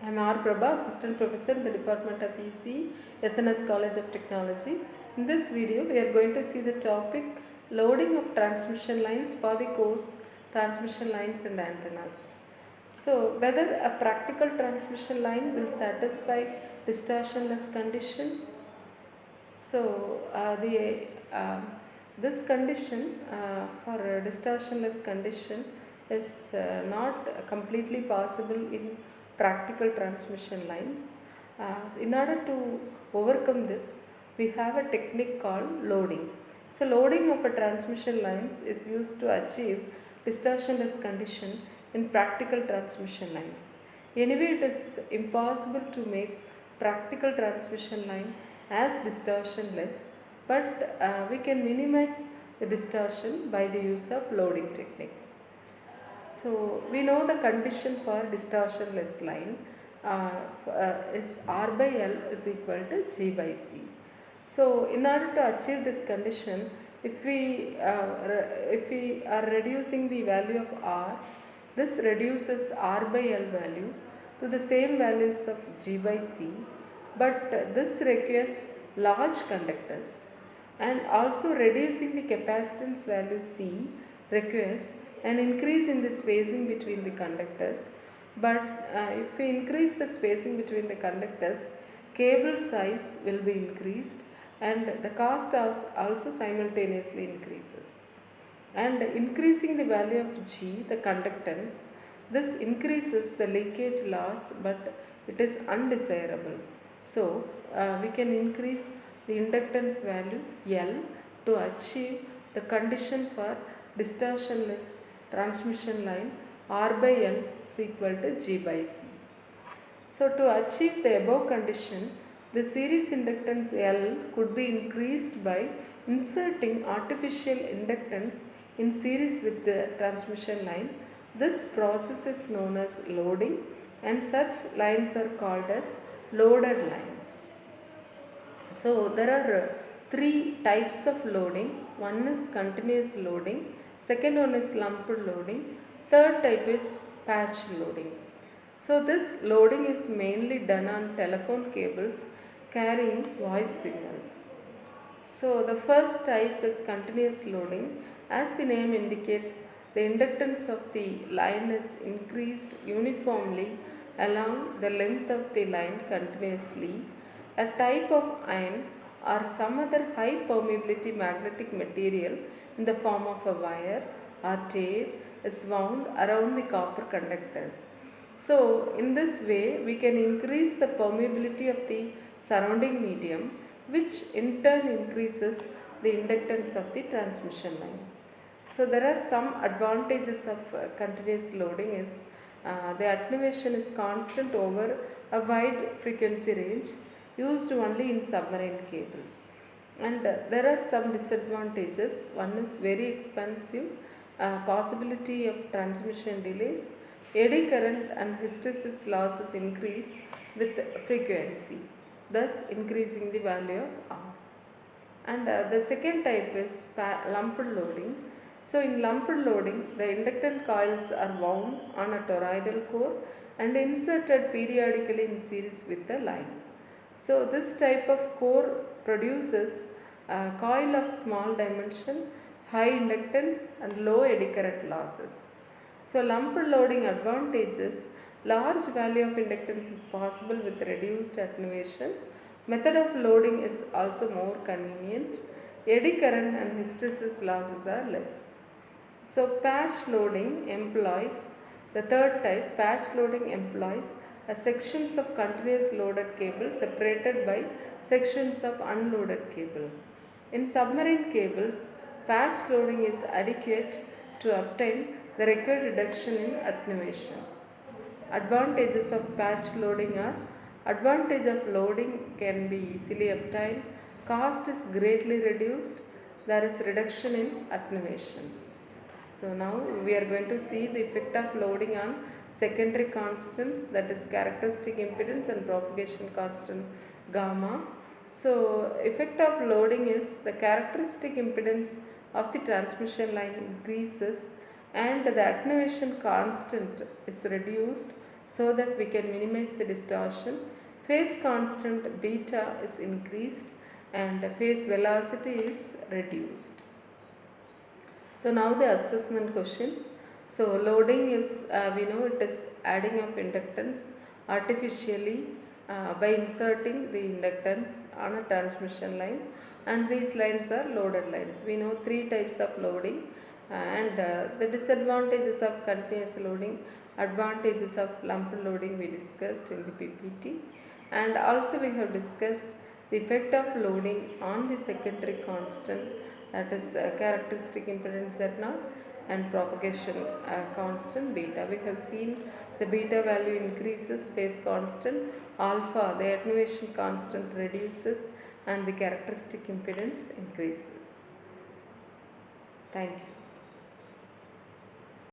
I am R. Prabha, Assistant Professor in the Department of EC, SNS College of Technology. In this video, we are going to see the topic loading of transmission lines for the course Transmission Lines and Antennas. So, whether a practical transmission line will satisfy distortionless condition. So, this condition for a distortionless condition is not completely possible in practical transmission lines. In order to overcome this, we have a technique called loading. So, loading of a transmission lines is used to achieve distortionless condition in practical transmission lines. Anyway, it is impossible to make practical transmission line as distortionless, but we can minimize the distortion by the use of loading technique. So we know the condition for distortionless line is R by L is equal to G by C. So in order to achieve this condition, if we are reducing the value of R, this reduces R by L value to the same values of G by C, but this requires large conductors, and also reducing the capacitance value C requires an increase in the spacing between the conductors. But if we increase the spacing between the conductors, cable size will be increased and the cost also simultaneously increases. And increasing the value of G, the conductance, this increases the leakage loss, but it is undesirable. So we can increase the inductance value L to achieve the condition for distortionless transmission line R by L is equal to G by C. So to achieve the above condition, the series inductance L could be increased by inserting artificial inductance in series with the transmission line. This process is known as loading, and such lines are called as loaded lines. So there are three types of loading. One is continuous loading, second one is lumped loading, third type is patch loading. So this loading is mainly done on telephone cables carrying voice signals. So the first type is continuous loading. As the name indicates, the inductance of the line is increased uniformly along the length of the line continuously. A type of iron or some other high permeability magnetic material in the form of a wire or tape is wound around the copper conductors. So in this way we can increase the permeability of the surrounding medium, which in turn increases the inductance of the transmission line. So there are some advantages of continuous loading is the attenuation is constant over a wide frequency range used only in submarine cables. And there are some disadvantages. One is very expensive, possibility of transmission delays, eddy current and hysteresis losses increase with frequency, thus increasing the value of R. And the second type is lumped loading. So in lumped loading, the inductant coils are wound on a toroidal core and inserted periodically in series with the line. So this type of core produces a coil of small dimension, high inductance and low eddy current losses. So lumped loading advantages: large value of inductance is possible with reduced attenuation. Method of loading is also more convenient. Eddy current and hysteresis losses are less. So patch loading employs, the third type, patch loading employs sections of continuous loaded cable separated by sections of unloaded cable. In submarine cables, patch loading is adequate to obtain the required reduction in attenuation. Advantages of patch loading are: advantage of loading can be easily obtained, cost is greatly reduced, there is reduction in attenuation. So now we are going to see the effect of loading on secondary constants, that is characteristic impedance and propagation constant gamma. So effect of loading is the characteristic impedance of the transmission line increases and the attenuation constant is reduced so that we can minimize the distortion. Phase constant beta is increased and phase velocity is reduced. So now the assessment questions. So loading is, we know it is adding of inductance artificially by inserting the inductance on a transmission line, and these lines are loaded lines. We know three types of loading and the disadvantages of continuous loading, advantages of lumped loading we discussed in the PPT, and also we have discussed the effect of loading on the secondary constant, that is characteristic impedance Z0 and propagation constant beta. We have seen the beta value increases, phase constant, alpha the attenuation constant reduces, and the characteristic impedance increases. Thank you.